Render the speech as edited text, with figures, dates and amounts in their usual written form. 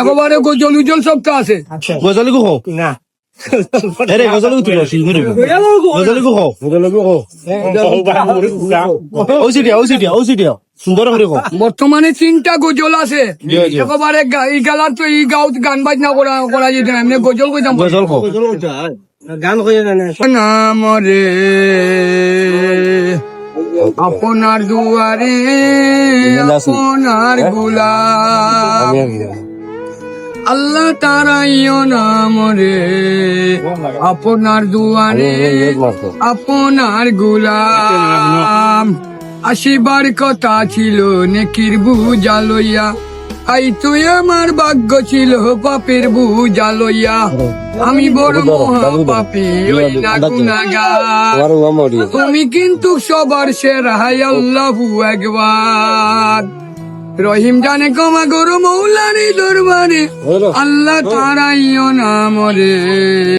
একেবারে গজল উজল সবটা আছে। গজলি কো না আরে গজলি কো শিলগুড়ি গজলি কো ওসিটিয়া সুন্দর করে কো বর্তমানে 3টা গজল আছে একেবারে এই গালার তো এই গাঁত গান বাজনা করা যেত না, এমনি গজল কইতাম। গজল কো গান কইয়া জানে নাম রে আপনার দুয়ারে আপনার গোলাপ আল্লাহ তারাইও নাম রে আপনার দুয়ারে আপনার গোলাম আসিবার কথা ছিল নেকির বুঝা লইয়া, আই তুই আমার ভাগ্য ছিল পাপের বুঝা লইয়া, আমি বড় মহা পাপী ওই না গুনাহগার, তুমি কিন্তু সবার সেরা আল্লাহু আকবার। রহিম জানে ক্ষমা করো মৌলারি দরবারে আল্লাহ তারাইও নাম রে।